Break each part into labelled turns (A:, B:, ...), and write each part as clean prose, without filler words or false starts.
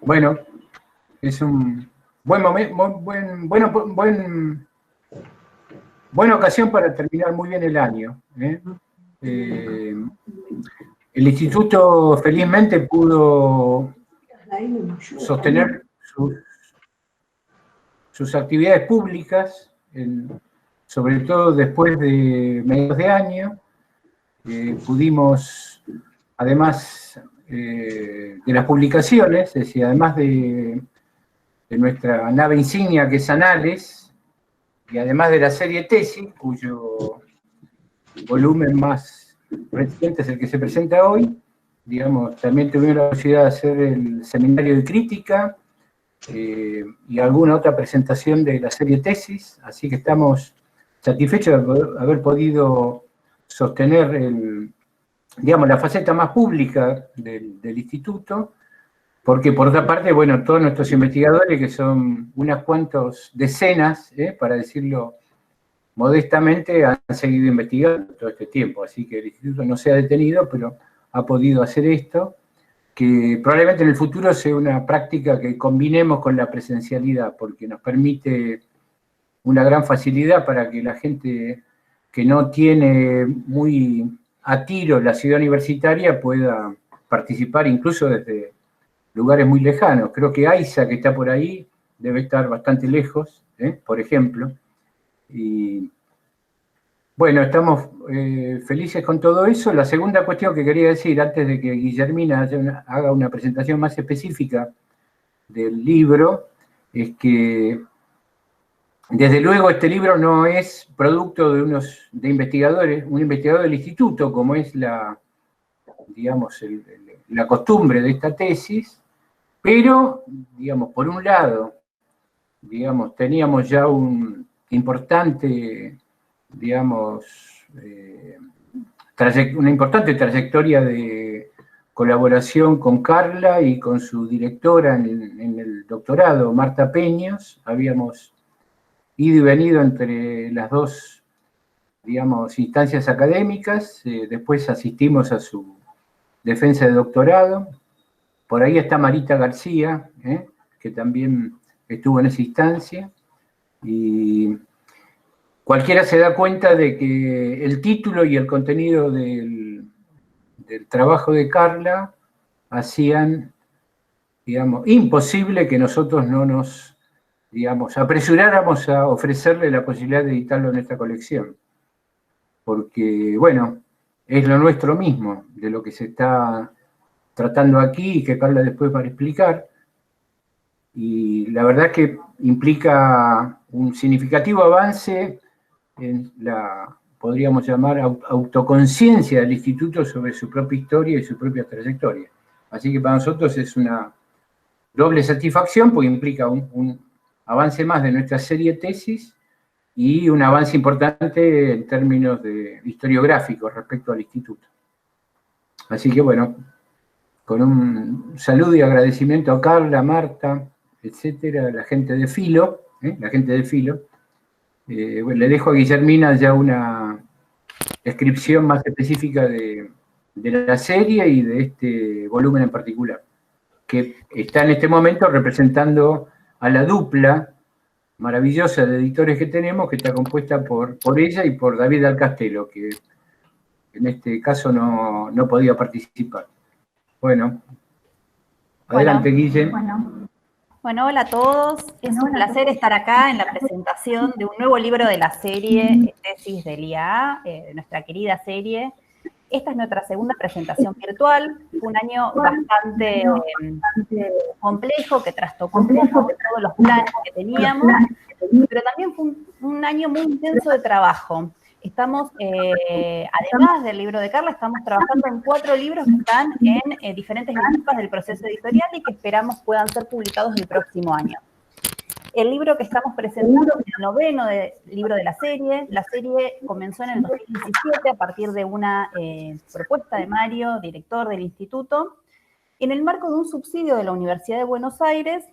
A: Bueno, es un buen momento, buena ocasión para terminar muy bien el año. El instituto felizmente pudo sostener sus actividades públicas, sobre todo después de mediados de año. Pudimos, además de las publicaciones, es decir, además de nuestra nave insignia que es Anales, y además de la serie Tesis, cuyo volumen más reciente es el que se presenta hoy, digamos, también tuvimos la posibilidad de hacer el seminario de crítica y alguna otra presentación de la serie Tesis, así que estamos satisfechos de haber podido sostener digamos, la faceta más pública del instituto, porque por otra parte, bueno, todos nuestros investigadores, que son unas cuantas decenas, para decirlo modestamente, han seguido investigando todo este tiempo, así que el instituto no se ha detenido, pero ha podido hacer esto, que probablemente en el futuro sea una práctica que combinemos con la presencialidad, porque nos permite una gran facilidad para que la gente que no tiene muy a tiro la ciudad universitaria pueda participar incluso desde lugares muy lejanos. Creo que AISA, que está por ahí, debe estar bastante lejos, por ejemplo. Y bueno, estamos felices con todo eso. La segunda cuestión que quería decir, antes de que Guillermina haga una presentación más específica del libro, es que desde luego este libro no es producto de investigadores, un investigador del instituto, como es digamos, la costumbre de esta tesis, pero, digamos, por un lado, digamos, teníamos ya un importante, digamos, una importante trayectoria de colaboración con Carla y con su directora en el doctorado, Marta Peñas. Habíamos ido y venido entre las dos, digamos, instancias académicas. Después asistimos a su defensa de doctorado. Por ahí está Marita García, que también estuvo en esa instancia. Y cualquiera se da cuenta de que el título y el contenido del trabajo de Carla hacían, digamos, imposible que nosotros no nos, digamos, apresuráramos a ofrecerle la posibilidad de editarlo en esta colección. Porque, bueno, es lo nuestro mismo, de lo que se está tratando aquí y que Carla después va a explicar. Y la verdad es que implica un significativo avance en la, podríamos llamar, autoconciencia del instituto sobre su propia historia y su propia trayectoria. Así que para nosotros es una doble satisfacción porque implica un avance más de nuestra serie tesis y un avance importante en términos de historiográficos respecto al instituto. Así que bueno, con un saludo y agradecimiento a Carla, Marta, etcétera, la gente de Filo, bueno, le dejo a Guillermina ya una descripción más específica de la serie y de este volumen en particular, que está en este momento representando a la dupla maravillosa de editores que tenemos, que está compuesta por ella y por David Alcastelo, que en este caso no podía participar. Bueno, adelante, Guille.
B: Bueno, hola a todos. Es un placer estar acá en la presentación de un nuevo libro de la serie Tesis del IAA, de nuestra querida serie. Esta es nuestra segunda presentación virtual. Fue un año bastante complejo, que trastocó un poco todos los planes que teníamos, pero también fue un año muy intenso de trabajo. Estamos, además del libro de Carla, estamos trabajando en 4 libros que están en diferentes etapas del proceso editorial y que esperamos puedan ser publicados el próximo año. El libro que estamos presentando es el 9º libro de la serie. La serie comenzó en el 2017 a partir de una propuesta de Mario, director del instituto, en el marco de un subsidio de la Universidad de Buenos Aires,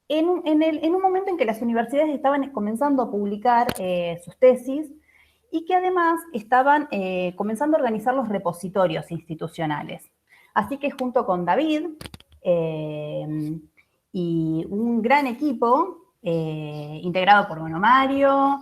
B: en un momento en que las universidades estaban comenzando a publicar sus tesis y que además estaban comenzando a organizar los repositorios institucionales. Así que junto con David y un gran equipo integrado por Mario,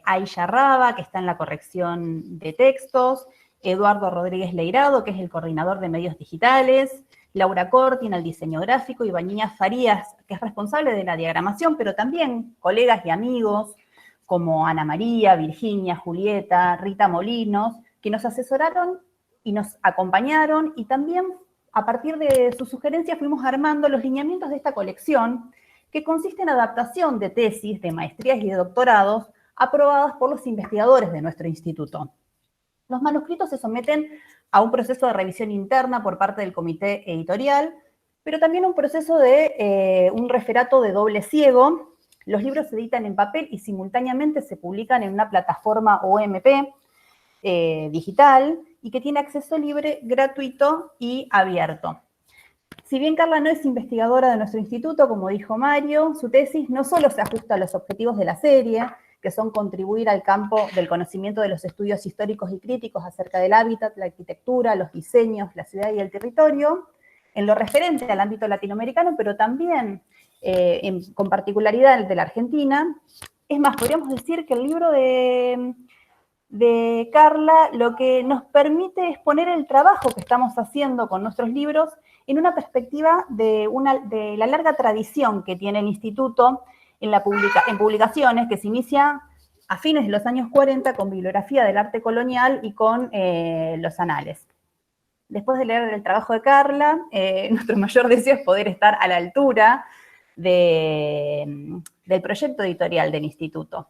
B: Aisha Raba, que está en la corrección de textos, Eduardo Rodríguez Leirado, que es el coordinador de medios digitales, Laura Cortin, el diseño gráfico, y Bañiña Farías, que es responsable de la diagramación, pero también colegas y amigos como Ana María, Virginia, Julieta, Rita Molinos, que nos asesoraron y nos acompañaron, y también a partir de sus sugerencias fuimos armando los lineamientos de esta colección, que consiste en adaptación de tesis, de maestrías y de doctorados aprobadas por los investigadores de nuestro instituto. Los manuscritos se someten a un proceso de revisión interna por parte del comité editorial, pero también un proceso de un referato de doble ciego. Los libros se editan en papel y simultáneamente se publican en una plataforma OMP digital y que tiene acceso libre, gratuito y abierto. Si bien Carla no es investigadora de nuestro instituto, como dijo Mario, su tesis no solo se ajusta a los objetivos de la serie, que son contribuir al campo del conocimiento de los estudios históricos y críticos acerca del hábitat, la arquitectura, los diseños, la ciudad y el territorio, en lo referente al ámbito latinoamericano, pero también con particularidad de la Argentina. Es más, podríamos decir que el libro de Carla lo que nos permite es poner el trabajo que estamos haciendo con nuestros libros en una perspectiva de la larga tradición que tiene el instituto en publicaciones, que se inicia a fines de los años 40 con bibliografía del arte colonial y con los anales. Después de leer el trabajo de Carla, nuestro mayor deseo es poder estar a la altura del proyecto editorial del instituto.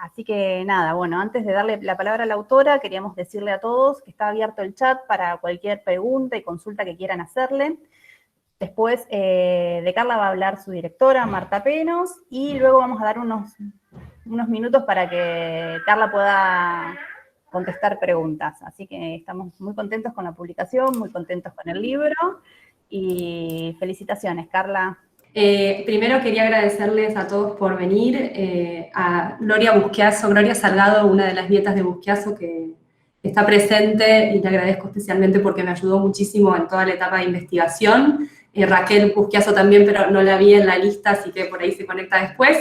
B: Así que nada, bueno, antes de darle la palabra a la autora, queríamos decirle a todos que está abierto el chat para cualquier pregunta y consulta que quieran hacerle. Después de Carla va a hablar su directora, Marta Penos, y luego vamos a dar unos minutos para que Carla pueda contestar preguntas. Así que estamos muy contentos con la publicación, muy contentos con el libro, y felicitaciones, Carla.
C: Primero quería agradecerles a todos por venir, a Gloria Busquiazo, Gloria Salgado, una de las nietas de Busquiazo que está presente, y le agradezco especialmente porque me ayudó muchísimo en toda la etapa de investigación. Raquel Busquiazo también, pero no la vi en la lista, así que por ahí se conecta después.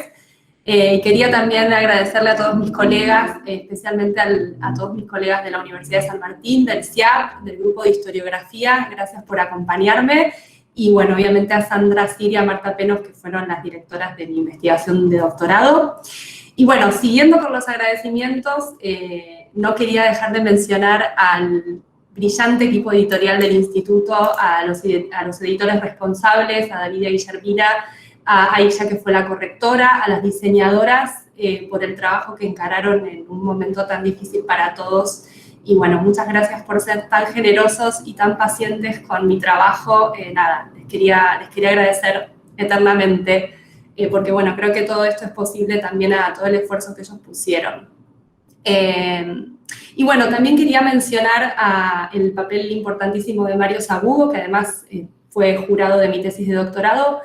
C: Quería también agradecerle a todos mis colegas, especialmente a todos mis colegas de la Universidad de San Martín, del CIAP, del grupo de historiografía. Gracias por acompañarme. Y bueno, obviamente a Sandra Siria y a Marta Penos, que fueron las directoras de mi investigación de doctorado. Y bueno, siguiendo con los agradecimientos, no quería dejar de mencionar al brillante equipo editorial del instituto, a los editores responsables, a David y a Guillermina, a Aisha, que fue la correctora, a las diseñadoras, por el trabajo que encararon en un momento tan difícil para todos. Y bueno, muchas gracias por ser tan generosos y tan pacientes con mi trabajo. Nada, les quería agradecer eternamente, porque bueno, creo que todo esto es posible también a todo el esfuerzo que ellos pusieron. Y bueno, también quería mencionar el papel importantísimo de Mario Sabugo, que además fue jurado de mi tesis de doctorado.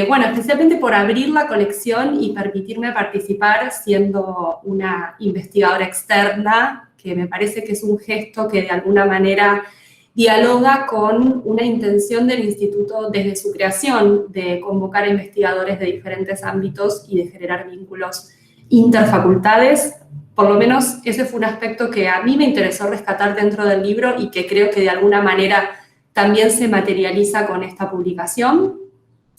C: Bueno, especialmente por abrir la colección y permitirme participar siendo una investigadora externa, que me parece que es un gesto que de alguna manera dialoga con una intención del instituto desde su creación de convocar a investigadores de diferentes ámbitos y de generar vínculos interfacultades. Por lo menos ese fue un aspecto que a mí me interesó rescatar dentro del libro y que creo que de alguna manera también se materializa con esta publicación.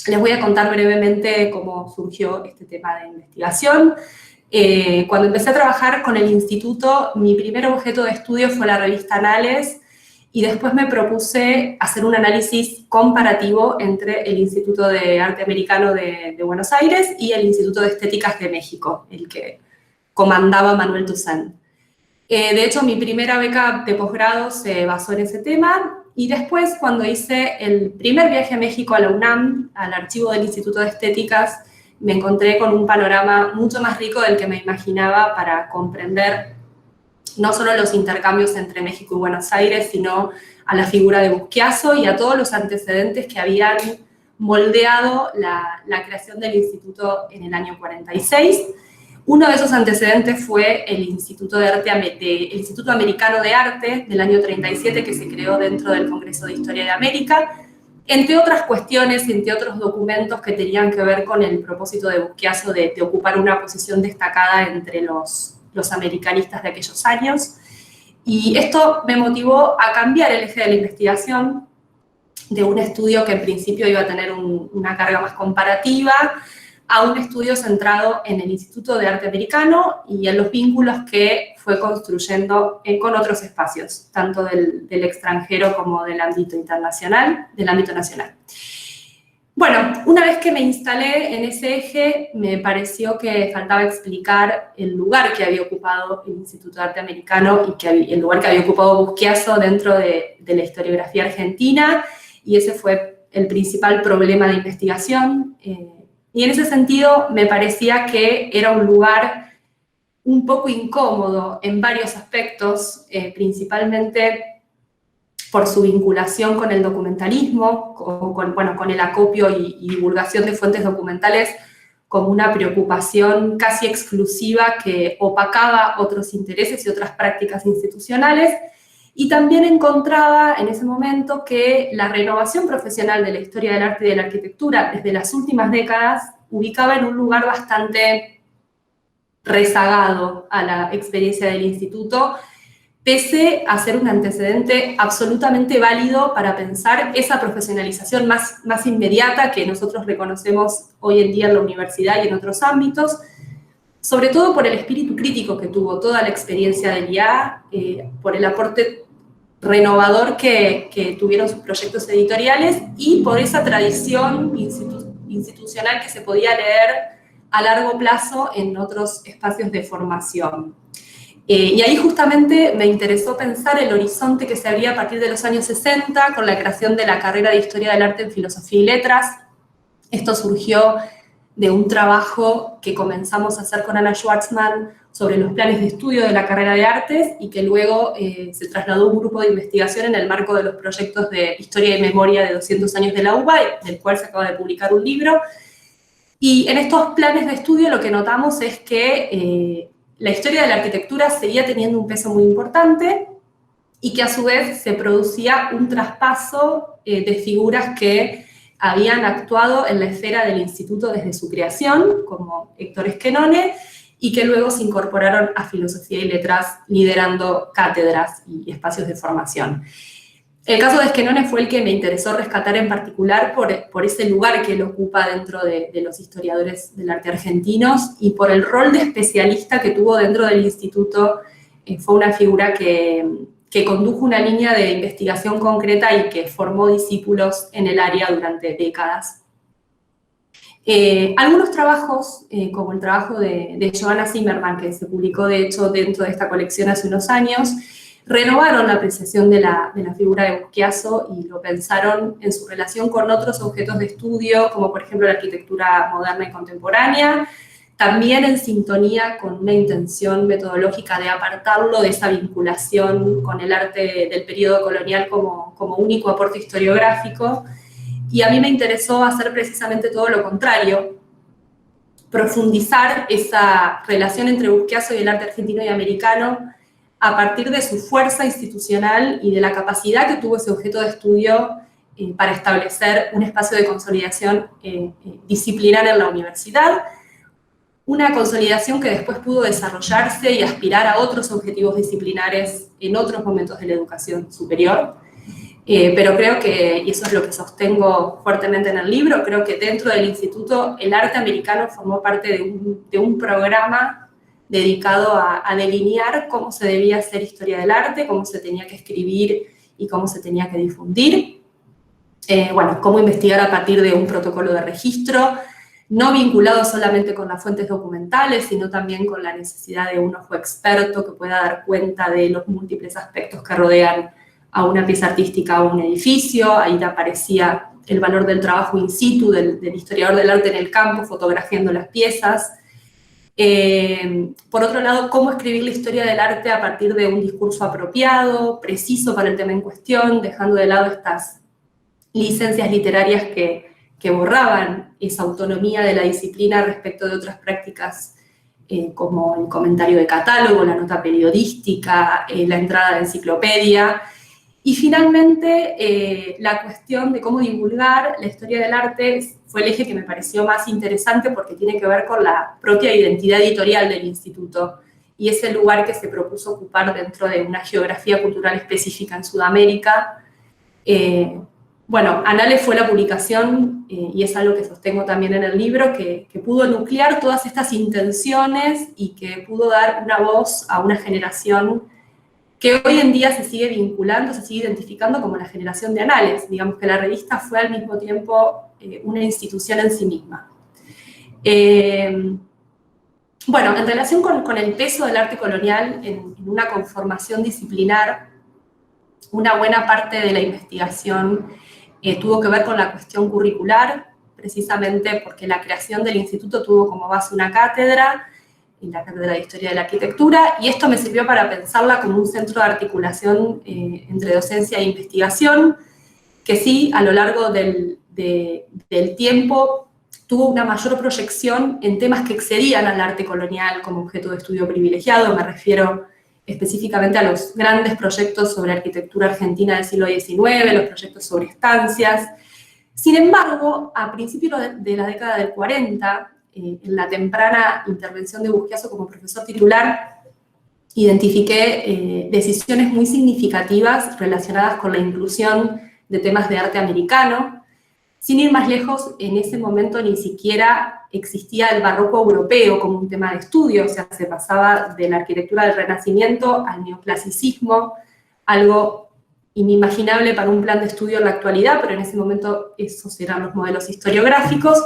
C: Les voy a contar brevemente cómo surgió este tema de investigación. Cuando empecé a trabajar con el instituto, mi primer objeto de estudio fue la revista Anales, y después me propuse hacer un análisis comparativo entre el Instituto de Arte Americano de Buenos Aires y el Instituto de Estéticas de México, el que comandaba Manuel Toussaint. De hecho, mi primera beca de posgrado se basó en ese tema, y después, cuando hice el primer viaje a México a la UNAM, al archivo del Instituto de Estéticas, me encontré con un panorama mucho más rico del que me imaginaba para comprender no solo los intercambios entre México y Buenos Aires, sino a la figura de Busquiazo y a todos los antecedentes que habían moldeado la creación del instituto en el año 46. Uno de esos antecedentes fue el Instituto Americano de Arte del año 37, que se creó dentro del Congreso de Historia de América, entre otras cuestiones y entre otros documentos que tenían que ver con el propósito de Busquiazo de ocupar una posición destacada entre los americanistas de aquellos años. Y esto me motivó a cambiar el eje de la investigación de un estudio que en principio iba a tener una carga más comparativa a un estudio centrado en el Instituto de Arte Americano y en los vínculos que fue construyendo con otros espacios, tanto del extranjero como del ámbito internacional, del ámbito nacional. Bueno, una vez que me instalé en ese eje, me pareció que faltaba explicar el lugar que había ocupado el Instituto de Arte Americano y el lugar que había ocupado Busquiazo dentro de la historiografía argentina, y ese fue el principal problema de investigación. Y en ese sentido me parecía que era un lugar un poco incómodo en varios aspectos, principalmente por su vinculación con el documentalismo, con el acopio y divulgación de fuentes documentales como una preocupación casi exclusiva que opacaba otros intereses y otras prácticas institucionales. Y también encontraba en ese momento que la renovación profesional de la historia del arte y de la arquitectura desde las últimas décadas ubicaba en un lugar bastante rezagado a la experiencia del instituto, pese a ser un antecedente absolutamente válido para pensar esa profesionalización más inmediata que nosotros reconocemos hoy en día en la universidad y en otros ámbitos, sobre todo por el espíritu crítico que tuvo toda la experiencia del IA, por el aporte renovador que tuvieron sus proyectos editoriales y por esa tradición institucional que se podía leer a largo plazo en otros espacios de formación. Y ahí justamente me interesó pensar el horizonte que se abría a partir de los años 60 con la creación de la carrera de Historia del Arte en Filosofía y Letras. Esto surgió de un trabajo que comenzamos a hacer con Ana Schwartzman sobre los planes de estudio de la carrera de artes y que luego se trasladó a un grupo de investigación en el marco de los proyectos de Historia y Memoria de 200 años de la UBA, del cual se acaba de publicar un libro. Y en estos planes de estudio lo que notamos es que la historia de la arquitectura seguía teniendo un peso muy importante y que a su vez se producía un traspaso de figuras que habían actuado en la esfera del instituto desde su creación, como Héctor Esquenone, y que luego se incorporaron a Filosofía y Letras liderando cátedras y espacios de formación. El caso de Esquenone fue el que me interesó rescatar en particular por ese lugar que él ocupa dentro de los historiadores del arte argentinos y por el rol de especialista que tuvo dentro del instituto. Fue una figura que condujo una línea de investigación concreta y que formó discípulos en el área durante décadas. Algunos trabajos, como el trabajo de Johanna Zimmerman, que se publicó de hecho dentro de esta colección hace unos años, renovaron la apreciación de la figura de Busquiazo y lo pensaron en su relación con otros objetos de estudio, como por ejemplo la arquitectura moderna y contemporánea, también en sintonía con una intención metodológica de apartarlo de esa vinculación con el arte del periodo colonial como único aporte historiográfico. Y a mí me interesó hacer precisamente todo lo contrario, profundizar esa relación entre Busquiazo y el arte argentino y americano a partir de su fuerza institucional y de la capacidad que tuvo ese objeto de estudio para establecer un espacio de consolidación disciplinar en la universidad, una consolidación que después pudo desarrollarse y aspirar a otros objetivos disciplinares en otros momentos de la educación superior. Pero creo que, y eso es lo que sostengo fuertemente en el libro, creo que dentro del instituto el arte americano formó parte de un programa dedicado a delinear cómo se debía hacer historia del arte, cómo se tenía que escribir y cómo se tenía que difundir. Bueno, cómo investigar a partir de un protocolo de registro, no vinculado solamente con las fuentes documentales, sino también con la necesidad de un ojo experto que pueda dar cuenta de los múltiples aspectos que rodean a una pieza artística o un edificio. Ahí aparecía el valor del trabajo in situ, del historiador del arte en el campo, fotografiando las piezas. Por otro lado, cómo escribir la historia del arte a partir de un discurso apropiado, preciso para el tema en cuestión, dejando de lado estas licencias literarias que borraban esa autonomía de la disciplina respecto de otras prácticas como el comentario de catálogo, la nota periodística, la entrada de enciclopedia. Y finalmente, la cuestión de cómo divulgar la historia del arte fue el eje que me pareció más interesante porque tiene que ver con la propia identidad editorial del instituto y ese lugar que se propuso ocupar dentro de una geografía cultural específica en Sudamérica. Bueno, Anales fue la publicación, y es algo que sostengo también en el libro, que pudo nuclear todas estas intenciones y que pudo dar una voz a una generación que hoy en día se sigue vinculando, se sigue identificando como la generación de Anales. Digamos que la revista fue al mismo tiempo una institución en sí misma. Bueno, en relación con el peso del arte colonial en una conformación disciplinar, una buena parte de la investigación tuvo que ver con la cuestión curricular, precisamente porque la creación del instituto tuvo como base una cátedra, la Cátedra de Historia de la Arquitectura, y esto me sirvió para pensarla como un centro de articulación entre docencia e investigación, que sí, a lo largo del tiempo, tuvo una mayor proyección en temas que excedían al arte colonial como objeto de estudio privilegiado. Me refiero específicamente a los grandes proyectos sobre arquitectura argentina del siglo XIX, los proyectos sobre estancias. Sin embargo, a principios de la década del 40, en la temprana intervención de Busquiazo como profesor titular, identifiqué decisiones muy significativas relacionadas con la inclusión de temas de arte americano. Sin ir más lejos, en ese momento ni siquiera existía el barroco europeo como un tema de estudio, o sea, se pasaba de la arquitectura del Renacimiento al neoclasicismo, algo inimaginable para un plan de estudio en la actualidad, pero en ese momento esos eran los modelos historiográficos.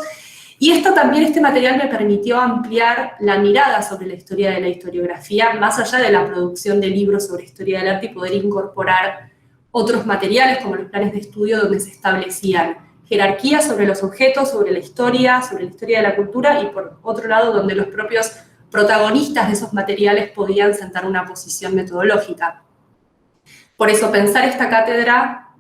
C: Y este material me permitió ampliar la mirada sobre la historia de la historiografía, más allá de la producción de libros sobre historia del arte, y poder incorporar otros materiales como los planes de estudio donde se establecían jerarquías sobre los objetos, sobre la historia de la cultura, y por otro lado donde los propios protagonistas de esos materiales podían sentar una posición metodológica. Por eso pensar esta cátedra,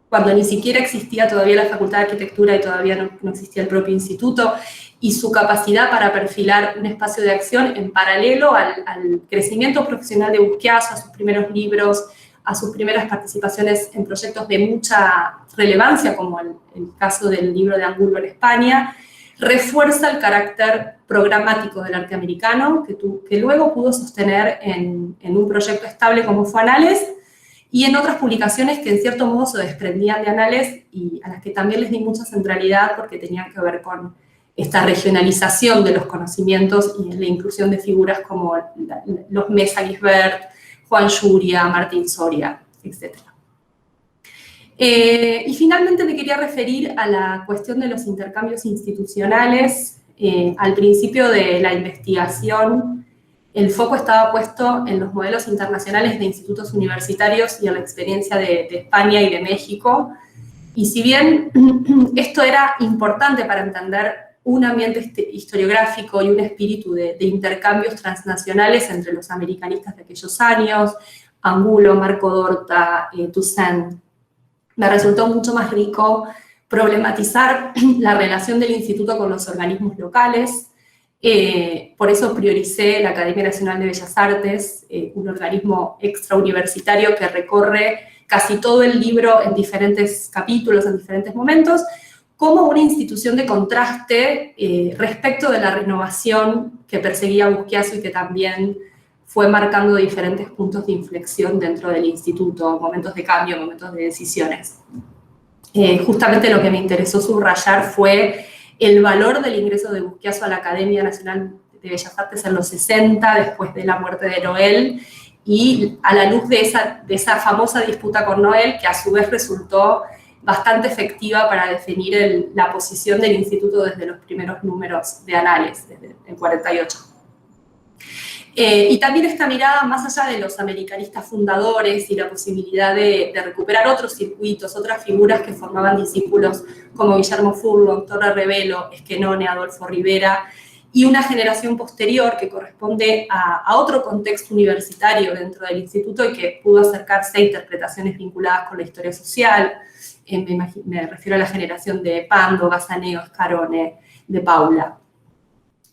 C: cuando ni siquiera existía todavía la Facultad de Arquitectura y todavía no existía el propio instituto, y su capacidad para perfilar un espacio de acción en paralelo al crecimiento profesional de Busquiazo, a sus primeros libros, a sus primeras participaciones en proyectos de mucha relevancia, como el caso del libro de Angulo en España, refuerza el carácter programático del arte americano, que luego pudo sostener en un proyecto estable como fue Anales, y en otras publicaciones que en cierto modo se desprendían de Anales y a las que también les di mucha centralidad porque tenían que ver con esta regionalización de los conocimientos y la inclusión de figuras como los Mesa Gisbert, Juan Yuria, Martín Soria, etc. Y finalmente me quería referir a la cuestión de los intercambios institucionales. Al principio de la investigación, el foco estaba puesto en los modelos internacionales de institutos universitarios y en la experiencia de España y de México. Y si bien esto era importante para entender un ambiente historiográfico y un espíritu de intercambios transnacionales entre los americanistas de aquellos años, Angulo, Marco Dorta, Toussaint, me resultó mucho más rico problematizar la relación del instituto con los organismos locales. Por eso prioricé la Academia Nacional de Bellas Artes, un organismo extrauniversitario que recorre casi todo el libro en diferentes capítulos, en diferentes momentos, como una institución de contraste respecto de la renovación que perseguía Busquiazo y que también fue marcando diferentes puntos de inflexión dentro del instituto, momentos de cambio, momentos de decisiones. Justamente lo que me interesó subrayar fue el valor del ingreso de Busquiazo a la Academia Nacional de Bellas Artes en los 60, después de la muerte de Noel, y a la luz de esa famosa disputa con Noel, que a su vez resultó bastante efectiva para definir la posición del instituto desde los primeros números de Anales, desde el 48. Y también esta mirada más allá de los americanistas fundadores y la posibilidad de recuperar otros circuitos, otras figuras que formaban discípulos como Guillermo Furlong, Torre Revelo, Esquenone, Adolfo Rivera, y una generación posterior que corresponde a otro contexto universitario dentro del instituto y que pudo acercarse a interpretaciones vinculadas con la historia social. Me refiero a la generación de Pando, Basaneo, Scarone, de Paula.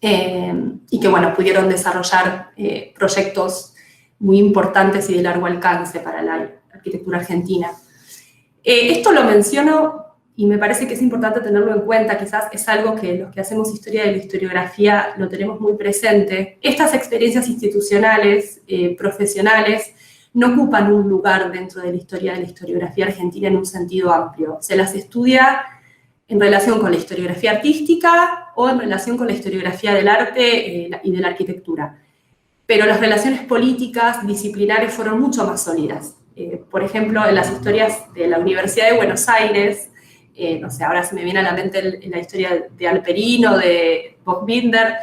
C: Y que, bueno, pudieron desarrollar proyectos muy importantes y de largo alcance para la arquitectura argentina. Esto lo menciono y me parece que es importante tenerlo en cuenta, quizás es algo que los que hacemos historia de la historiografía lo tenemos muy presente. Estas experiencias institucionales, profesionales, no ocupan un lugar dentro de la historia de la historiografía argentina en un sentido amplio. Se las estudia en relación con la historiografía artística o en relación con la historiografía del arte y de la arquitectura. Pero las relaciones políticas, disciplinares, fueron mucho más sólidas. Por ejemplo, en las historias de la Universidad de Buenos Aires, no sé, ahora se me viene a la mente la historia de Alperino, de Bockbinder,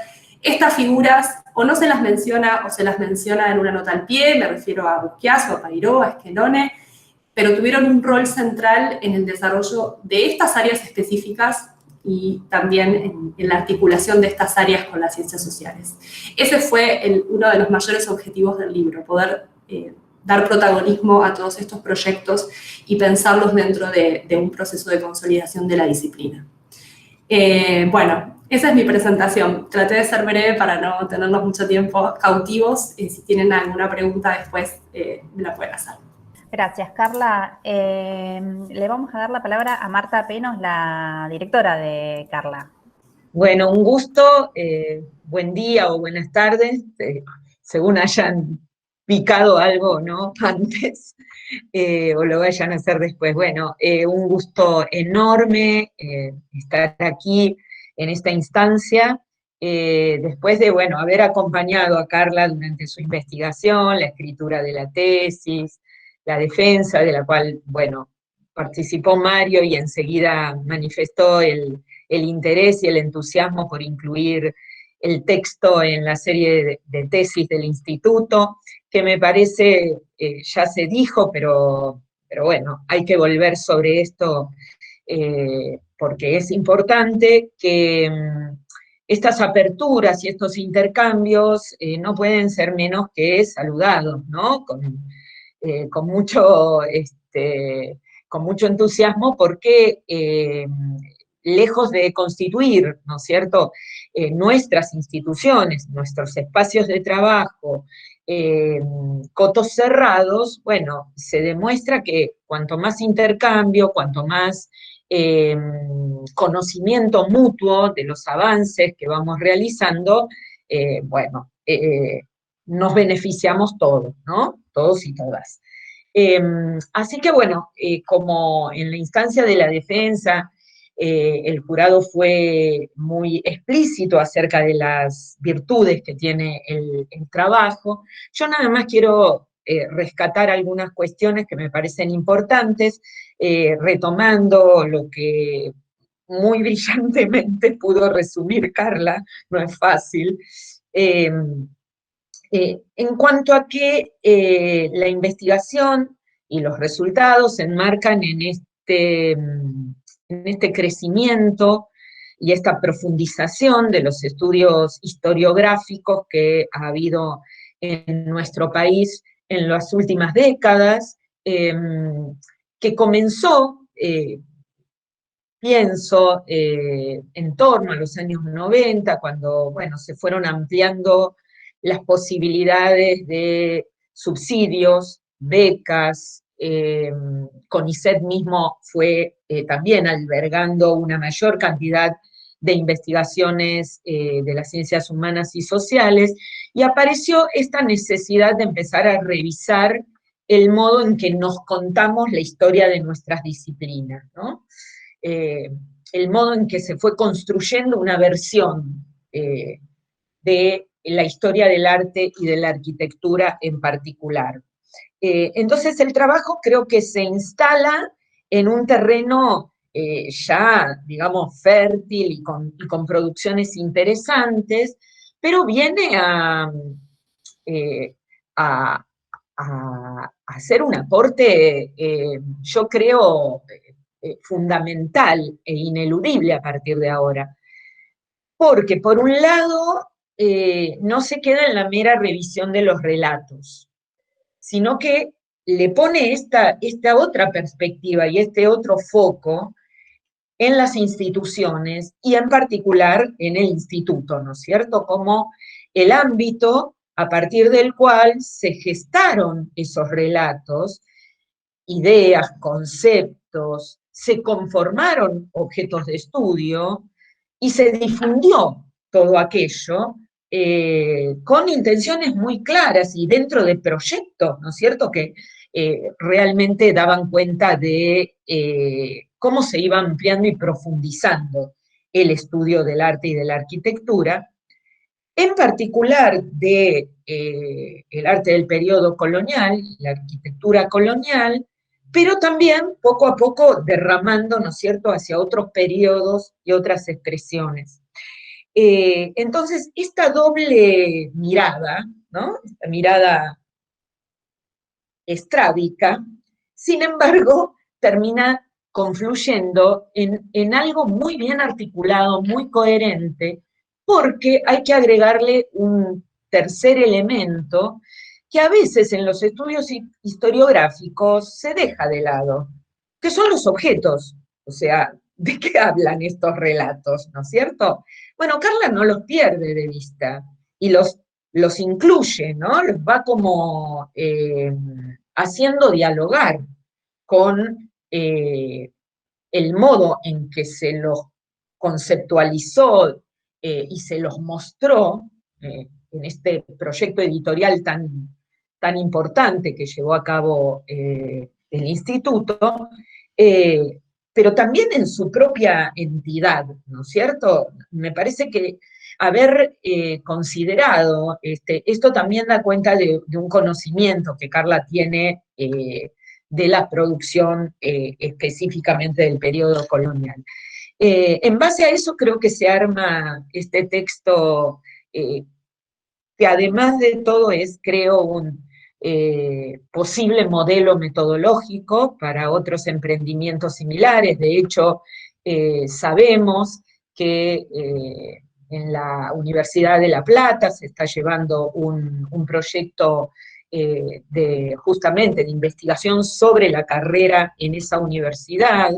C: estas figuras o no se las menciona o se las menciona en una nota al pie, me refiero a Busquiazo, a Pairó, a Esquenone, pero tuvieron un rol central en el desarrollo de estas áreas específicas y también en la articulación de estas áreas con las ciencias sociales. Ese fue uno de los mayores objetivos del libro, poder dar protagonismo a todos estos proyectos y pensarlos dentro de un proceso de consolidación de la disciplina. Bueno, esa es mi presentación. Traté de ser breve para no tenernos mucho tiempo cautivos. Si tienen alguna pregunta después, me la pueden hacer.
B: Gracias, Carla. Le vamos a dar la palabra a Marta Penos, la directora de Carla.
D: Bueno, un gusto, buen día o buenas tardes, según hayan picado algo, ¿no? Antes, o lo vayan a hacer después. Bueno, un gusto enorme estar aquí en esta instancia, después de, bueno, haber acompañado a Carla durante su investigación, la escritura de la tesis, la defensa, de la cual, bueno, participó Mario y enseguida manifestó el interés y el entusiasmo por incluir el texto en la serie de tesis del instituto, que me parece, ya se dijo, pero bueno, hay que volver sobre esto, porque es importante que estas aperturas y estos intercambios no pueden ser menos que saludados, ¿no? Con mucho entusiasmo, porque lejos de constituir, ¿no es cierto?, nuestras instituciones, nuestros espacios de trabajo, cotos cerrados, bueno, se demuestra que cuanto más intercambio, cuanto más conocimiento mutuo de los avances que vamos realizando, bueno, nos beneficiamos todos, ¿no? Todos y todas. Así que bueno, como en la instancia de la defensa, el jurado fue muy explícito acerca de las virtudes que tiene el trabajo, yo nada más quiero rescatar algunas cuestiones que me parecen importantes, retomando lo que muy brillantemente pudo resumir Carla, no es fácil. En cuanto a que la investigación y los resultados se enmarcan en este crecimiento y esta profundización de los estudios historiográficos que ha habido en nuestro país en las últimas décadas, que comenzó, pienso, en torno a los años 90, cuando, bueno, se fueron ampliando las posibilidades de subsidios, becas, CONICET mismo fue también albergando una mayor cantidad de investigaciones de las ciencias humanas y sociales, y apareció esta necesidad de empezar a revisar el modo en que nos contamos la historia de nuestras disciplinas, ¿no? El modo en que se fue construyendo una versión de la historia del arte y de la arquitectura en particular. Entonces el trabajo creo que se instala en un terreno ya, digamos, fértil y con producciones interesantes, pero viene a hacer un aporte, yo creo, fundamental e ineludible a partir de ahora. Porque, por un lado, no se queda en la mera revisión de los relatos, sino que le pone esta otra perspectiva y este otro foco en las instituciones y en particular en el instituto, ¿no es cierto? Como el ámbito a partir del cual se gestaron esos relatos ideas, conceptos, se conformaron objetos de estudio y se difundió todo aquello con intenciones muy claras y dentro de proyectos, ¿no es cierto?, que realmente daban cuenta de cómo se iba ampliando y profundizando el estudio del arte y de la arquitectura, en particular de el arte del periodo colonial, la arquitectura colonial, pero también poco a poco derramando, ¿no es cierto?, hacia otros periodos y otras expresiones. Entonces, esta doble mirada, ¿no?, esta mirada estrábica, sin embargo, termina confluyendo en algo muy bien articulado, muy coherente, porque hay que agregarle un tercer elemento que a veces en los estudios historiográficos se deja de lado, que son los objetos. O sea, ¿de qué hablan estos relatos, no es cierto? Bueno, Carla no los pierde de vista y los incluye, ¿no? Los va como haciendo dialogar con el modo en que se los conceptualizó y se los mostró en este proyecto editorial tan importante que llevó a cabo el instituto, pero también en su propia entidad, ¿no es cierto? Me parece que haber considerado, esto también da cuenta de un conocimiento que Carla tiene de la producción específicamente del periodo colonial. En base a eso creo que se arma este texto que además de todo es, creo, un posible modelo metodológico para otros emprendimientos similares. De hecho, sabemos que en la Universidad de La Plata se está llevando un proyecto justamente de investigación sobre la carrera en esa universidad.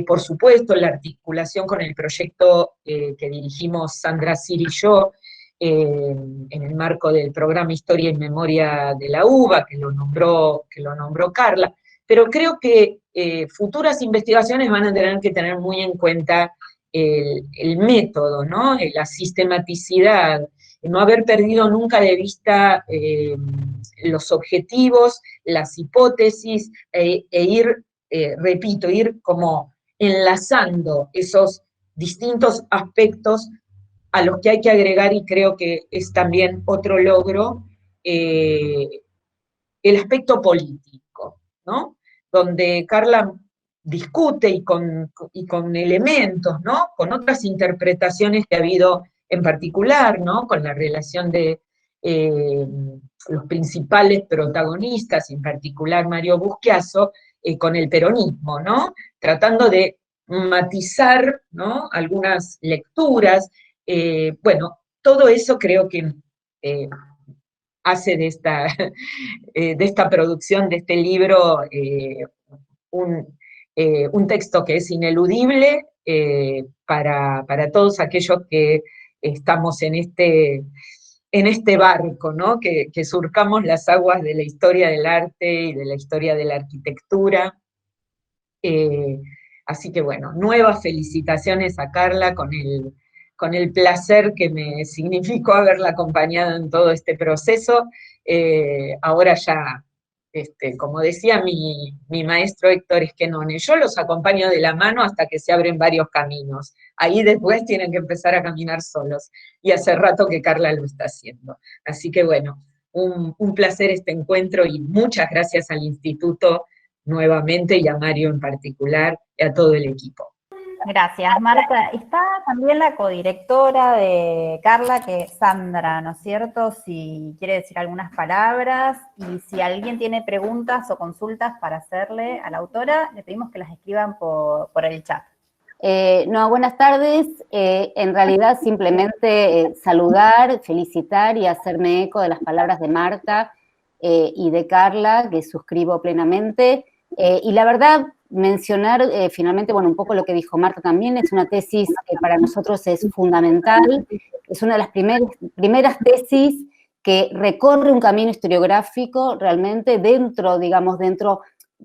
D: Por supuesto, la articulación con el proyecto que dirigimos Sandra Cir y yo, en el marco del programa Historia y Memoria de la UBA, que lo nombró Carla, pero creo que futuras investigaciones van a tener que tener muy en cuenta el método, ¿no? La sistematicidad, no haber perdido nunca de vista los objetivos, las hipótesis, e ir, repito, ir como enlazando esos distintos aspectos a los que hay que agregar, y creo que es también otro logro, el aspecto político, ¿no? Donde Carla discute y con elementos, ¿no? Con otras interpretaciones que ha habido en particular, ¿no? Con la relación de los principales protagonistas, en particular Mario Busquiazo, con el peronismo, ¿no? Tratando de matizar, ¿no?, algunas lecturas. Bueno, todo eso creo que hace de esta producción, de este libro, un texto que es ineludible para todos aquellos que estamos en este barco, ¿no?, que surcamos las aguas de la historia del arte y de la historia de la arquitectura. Así que bueno, nuevas felicitaciones a Carla con el placer que me significó haberla acompañado en todo este proceso. Ahora ya, como decía mi maestro Héctor Esquenone, yo los acompaño de la mano hasta que se abren varios caminos. Ahí después tienen que empezar a caminar solos, y hace rato que Carla lo está haciendo. Así que bueno, un placer este encuentro, y muchas gracias al Instituto nuevamente, y a Mario en particular, y a todo el equipo.
B: Gracias, Marta. Está también la codirectora de Carla, que es Sandra, ¿no es cierto? Si quiere decir algunas palabras, y si alguien tiene preguntas o consultas para hacerle a la autora, le pedimos que las escriban por el chat.
E: No, buenas tardes. En realidad simplemente saludar, felicitar y hacerme eco de las palabras de Marta y de Carla, que suscribo plenamente. Y la verdad, mencionar finalmente, bueno, un poco lo que dijo Marta también, es una tesis que para nosotros es fundamental, es una de las primeras tesis que recorre un camino historiográfico realmente dentro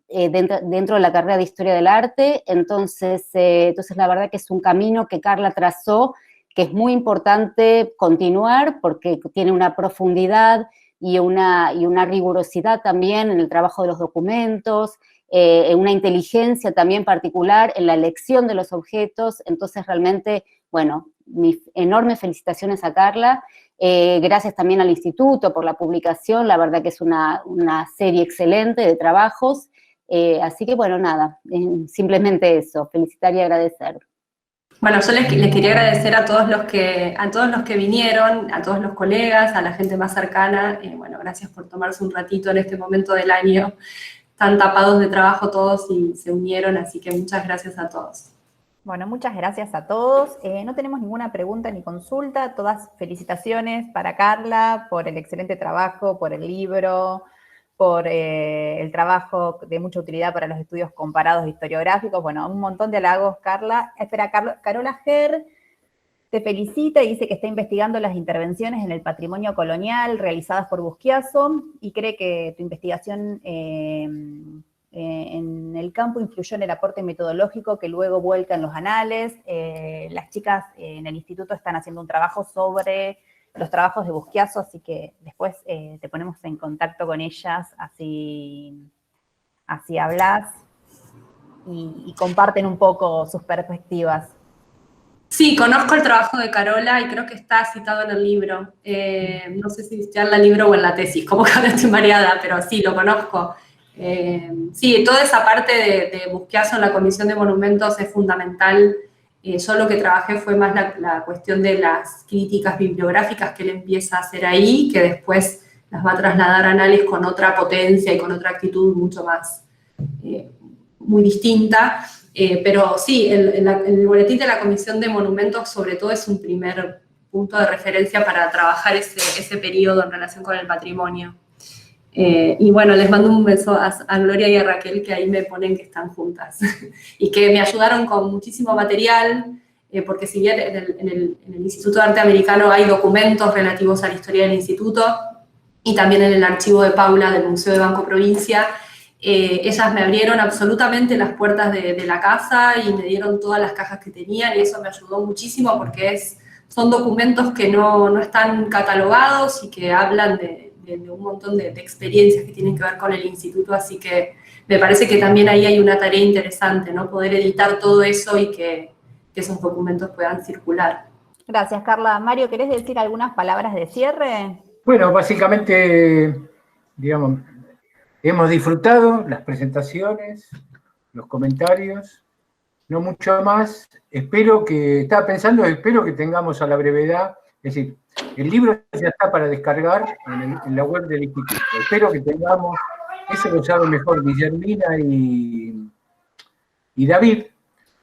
E: dentro de la carrera de Historia del Arte, entonces la verdad que es un camino que Carla trazó, que es muy importante continuar porque tiene una profundidad y una rigurosidad también en el trabajo de los documentos, una inteligencia también particular en la elección de los objetos, entonces realmente, bueno, mis enormes felicitaciones a Carla, gracias también al Instituto por la publicación, la verdad que es una serie excelente de trabajos, así que bueno, nada, simplemente eso, felicitar y agradecer.
C: Bueno, yo les quería agradecer a todos los que vinieron, a todos los colegas, a la gente más cercana. Bueno, gracias por tomarse un ratito en este momento del año. Están tapados de trabajo todos y se unieron, así que muchas gracias a todos.
B: Bueno, muchas gracias a todos. No tenemos ninguna pregunta ni consulta. Todas felicitaciones para Carla por el excelente trabajo, por el libro, por el trabajo de mucha utilidad para los estudios comparados historiográficos. Bueno, un montón de halagos, Carla. Espera, Carola Ger te felicita y dice que está investigando las intervenciones en el patrimonio colonial realizadas por Busquiazo y cree que tu investigación en el campo influyó en el aporte metodológico que luego vuelca en los anales. Las chicas en el instituto están haciendo un trabajo sobre los trabajos de Busquiazo, así que después te ponemos en contacto con ellas, así hablas y comparten un poco sus perspectivas.
C: Sí, conozco el trabajo de Carola y creo que está citado en el libro. No sé si está en el libro o en la tesis, como que ahora estoy mareada, pero sí, lo conozco. Sí, toda esa parte de Busquiazo en la Comisión de Monumentos es fundamental. Yo lo que trabajé fue más la cuestión de las críticas bibliográficas que él empieza a hacer ahí, que después las va a trasladar a Anales con otra potencia y con otra actitud mucho más, muy distinta. Pero sí, el boletín de la Comisión de Monumentos sobre todo es un primer punto de referencia para trabajar ese periodo en relación con el patrimonio. Y bueno, les mando un beso a Gloria y a Raquel, que ahí me ponen que están juntas. Y que me ayudaron con muchísimo material, porque si bien en el Instituto de Arte Americano hay documentos relativos a la historia del instituto, y también en el archivo de Paula del Museo de Banco Provincia, ellas me abrieron absolutamente las puertas de la casa y me dieron todas las cajas que tenían, y eso me ayudó muchísimo porque son documentos que no están catalogados y que hablan de un montón de experiencias que tienen que ver con el instituto, así que me parece que también ahí hay una tarea interesante, ¿no? Poder editar todo eso y que esos documentos puedan circular.
B: Gracias, Carla. Mario, ¿querés decir algunas palabras de cierre?
A: Bueno, básicamente, digamos, hemos disfrutado las presentaciones, los comentarios, no mucho más. Espero que tengamos a la brevedad, es decir, el libro ya está para descargar en la web del instituto. Espero que tengamos, eso lo sabe mejor Guillermina y David,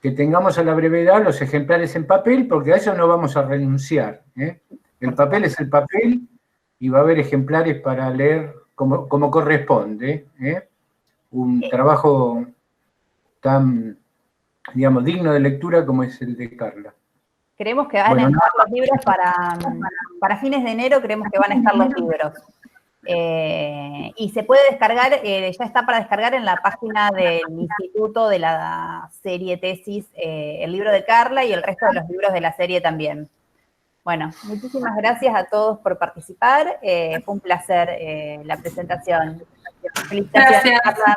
A: que tengamos a la brevedad los ejemplares en papel, porque a eso no vamos a renunciar. El papel es el papel y va a haber ejemplares para leer como corresponde. Un trabajo tan, digamos, digno de lectura como es el de Carla.
B: Creemos que van a estar los libros para fines de enero, creemos que van a estar los libros. Y se puede descargar, ya está para descargar en la página del instituto de la serie tesis, el libro de Carla y el resto de los libros de la serie también. Bueno, muchísimas gracias a todos por participar. Fue un placer la presentación. Felicitaciones,
C: Gracias.
B: Carla.